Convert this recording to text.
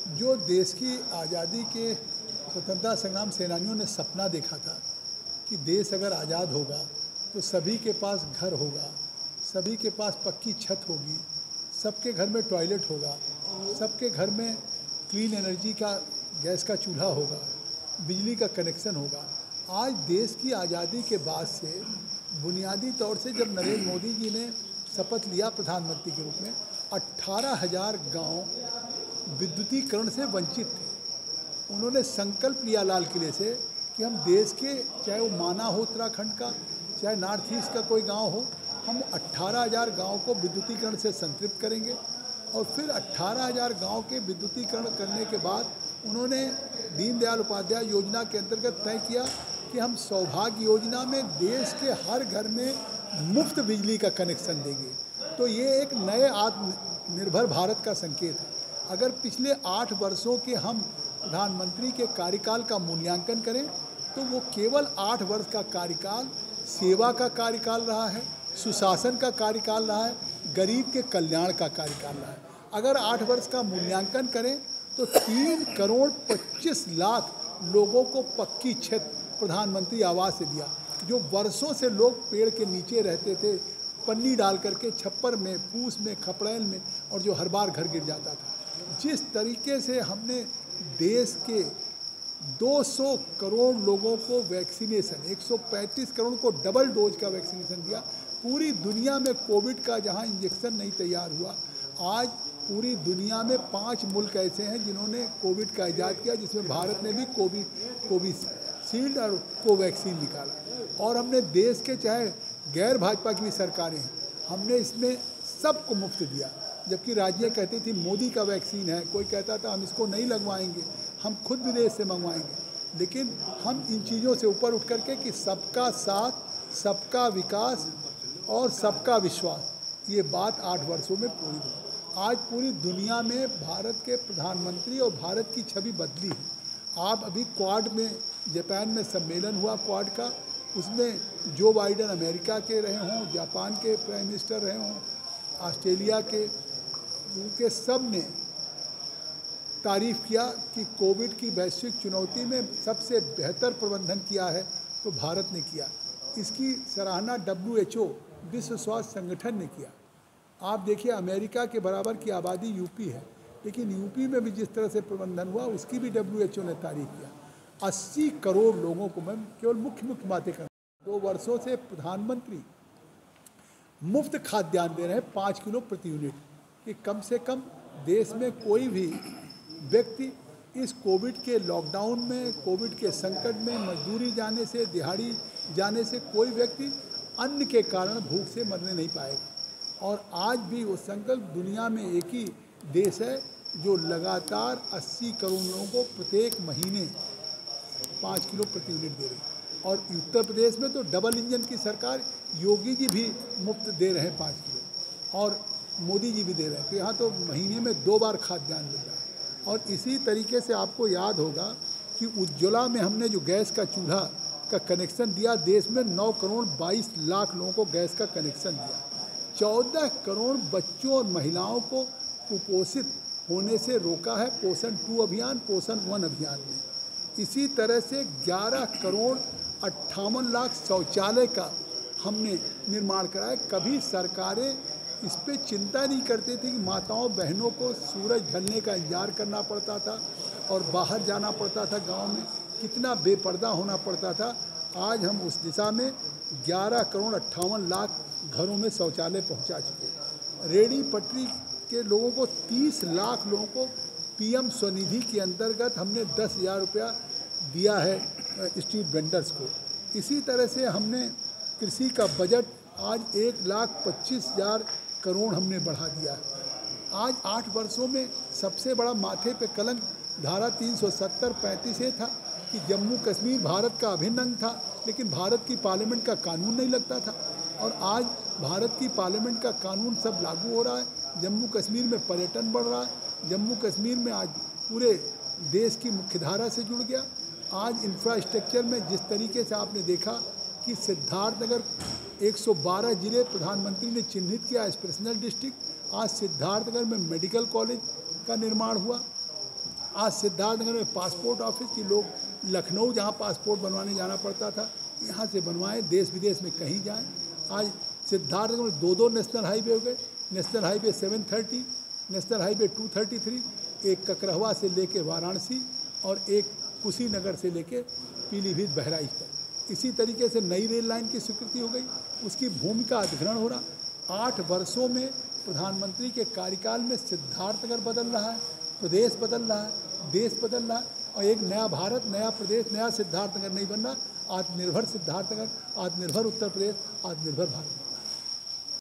जो देश की आज़ादी के स्वतंत्रता संग्राम सेनानियों ने सपना देखा था कि देश अगर आज़ाद होगा तो सभी के पास घर होगा, सभी के पास पक्की छत होगी, सबके घर में टॉयलेट होगा, सबके घर में क्लीन एनर्जी का गैस का चूल्हा होगा, बिजली का कनेक्शन होगा। आज देश की आज़ादी के बाद से बुनियादी तौर से जब नरेंद्र मोदी जी ने शपथ लिया प्रधानमंत्री के रूप में, 18,000 गांव विद्युतीकरण से वंचित थे। उन्होंने संकल्प लिया लाल किले से कि हम देश के, चाहे वो माना हो उत्तराखंड का, चाहे नॉर्थ ईस्ट का कोई गांव हो, हम 18,000 गाँव को विद्युतीकरण से संतृप्त करेंगे। और फिर 18,000 गाँव के विद्युतीकरण करने के बाद उन्होंने दीनदयाल उपाध्याय योजना के अंतर्गत तय किया कि हम सौभाग्य योजना में देश के हर घर में मुफ्त बिजली का कनेक्शन देंगे। तो ये एक नए आत्मनिर्भर भारत का संकेत है। अगर पिछले 8 वर्षों के हम प्रधानमंत्री के कार्यकाल का मूल्यांकन करें तो वो केवल 8 वर्ष का कार्यकाल सेवा का कार्यकाल रहा है, सुशासन का कार्यकाल रहा है, गरीब के कल्याण का कार्यकाल रहा है। अगर 8 वर्ष का मूल्यांकन करें तो 3 करोड़ 25 लाख लोगों को पक्की छत प्रधानमंत्री आवास से दिया। जो वर्षों से लोग पेड़ के नीचे रहते थे, पन्नी डाल करके, छप्पर में, फूस में, खपड़ैल में, और जो हर बार घर गिर जाता था। जिस तरीके से हमने देश के 200 करोड़ लोगों को वैक्सीनेशन, 135 करोड़ को डबल डोज का वैक्सीनेशन दिया। पूरी दुनिया में कोविड का जहां इंजेक्शन नहीं तैयार हुआ, आज पूरी दुनिया में 5 मुल्क ऐसे हैं जिन्होंने कोविड का इजाद किया, जिसमें भारत ने भी कोविशील्ड और कोवैक्सीन निकाला। और हमने देश के, चाहे गैर भाजपा की भी सरकारें हैं, हमने इसमें सबको मुफ्त दिया। जबकि राज्य कहती थी मोदी का वैक्सीन है, कोई कहता था हम इसको नहीं लगवाएंगे, हम खुद विदेश से मंगवाएंगे। लेकिन हम इन चीज़ों से ऊपर उठ करके कि सबका साथ, सबका विकास और सबका विश्वास, ये बात 8 वर्षों में पूरी हुई। आज पूरी दुनिया में भारत के प्रधानमंत्री और भारत की छवि बदली है। आप अभी क्वाड में, जापान में सम्मेलन हुआ क्वाड का, उसमें जो बाइडेन अमेरिका के रहे हों, जापान के प्राइम मिनिस्टर रहे हों, ऑस्ट्रेलिया के, उनके सब ने तारीफ़ किया कि कोविड की वैश्विक चुनौती में सबसे बेहतर प्रबंधन किया है तो भारत ने किया। इसकी सराहना WHO, विश्व स्वास्थ्य संगठन ने किया। आप देखिए, अमेरिका के बराबर की आबादी यूपी है, लेकिन यूपी में भी जिस तरह से प्रबंधन हुआ उसकी भी WHO ने तारीफ किया। 80 करोड़ लोगों को, मैं केवल मुख्य बातें कर, 2 वर्षों से प्रधानमंत्री मुफ्त खाद्यान्न दे रहे हैं 5 किलो प्रति यूनिट, कि कम से कम देश में कोई भी व्यक्ति इस कोविड के लॉकडाउन में, कोविड के संकट में मजदूरी जाने से, दिहाड़ी जाने से कोई व्यक्ति अन्न के कारण भूख से मरने नहीं पाएगा। और आज भी वो संकल्प, दुनिया में एक ही देश है जो लगातार 80 करोड़ लोगों को प्रत्येक महीने 5 किलो प्रति यूनिट दे रही है। और उत्तर प्रदेश में तो डबल इंजन की सरकार, योगी जी भी मुफ्त दे रहे हैं 5 किलो, और मोदी जी भी दे रहे हैं। तो यहाँ तो महीने में 2 बार खाद्यान्न मिल रहा है। और इसी तरीके से आपको याद होगा कि उज्ज्वला में हमने जो गैस का चूल्हा का कनेक्शन दिया, देश में 9 करोड़ 22 लाख लोगों को गैस का कनेक्शन दिया। 14 करोड़ बच्चों और महिलाओं को कुपोषित होने से रोका है पोषण 2 अभियान, पोषण 1 अभियान में। इसी तरह से 11 करोड़ 58 लाख शौचालय का हमने निर्माण कराया। कभी सरकारें इस पे चिंता नहीं करती थी कि माताओं बहनों को सूरज ढलने का इंतजार करना पड़ता था और बाहर जाना पड़ता था, गांव में कितना बेपर्दा होना पड़ता था। आज हम उस दिशा में 11 करोड़ 58 लाख घरों में शौचालय पहुंचा चुके। रेहड़ी पटरी के लोगों को, 30 लाख लोगों को PM स्वनिधि के अंतर्गत हमने 10,000 रुपया दिया है स्ट्रीट वेंडर्स को। इसी तरह से हमने कृषि का बजट आज 1,25,000 करोड़ हमने बढ़ा दिया है। आज 8 वर्षों में सबसे बड़ा माथे पे कलंक धारा 370-35 ये था कि जम्मू कश्मीर भारत का अभिन्न अंग था, लेकिन भारत की पार्लियामेंट का कानून नहीं लगता था। और आज भारत की पार्लियामेंट का कानून सब लागू हो रहा है। जम्मू कश्मीर में पर्यटन बढ़ रहा है। जम्मू कश्मीर में आज पूरे देश की मुख्यधारा से जुड़ गया। आज इंफ्रास्ट्रक्चर में जिस तरीके से आपने देखा कि सिद्धार्थनगर 112 जिले प्रधानमंत्री ने चिन्हित किया एस्पिरेशनल डिस्ट्रिक्ट। आज सिद्धार्थनगर में मेडिकल कॉलेज का निर्माण हुआ। आज सिद्धार्थनगर में पासपोर्ट ऑफिस की लोग लखनऊ जहाँ पासपोर्ट बनवाने जाना पड़ता था, यहाँ से बनवाएं, देश विदेश में कहीं जाएं। आज सिद्धार्थनगर में 2 नेशनल हाईवे हो गए, नेशनल हाईवे 730, नेशनल हाईवे 233, एक ककरहवा से लेके वाराणसी और एक कुशीनगर से लेके पीलीभीत बहराइच तक। इसी तरीके से नई रेल लाइन की स्वीकृति हो गई, उसकी भूमि का अधिग्रहण हो रहा। 8 वर्षों में प्रधानमंत्री के कार्यकाल में सिद्धार्थनगर बदल रहा है, प्रदेश बदल रहा है, देश बदल रहा है, और एक नया भारत, नया प्रदेश, नया सिद्धार्थनगर नहीं बन रहा। आत्मनिर्भर सिद्धार्थनगर, आत्मनिर्भर उत्तर प्रदेश, आत्मनिर्भर भारत।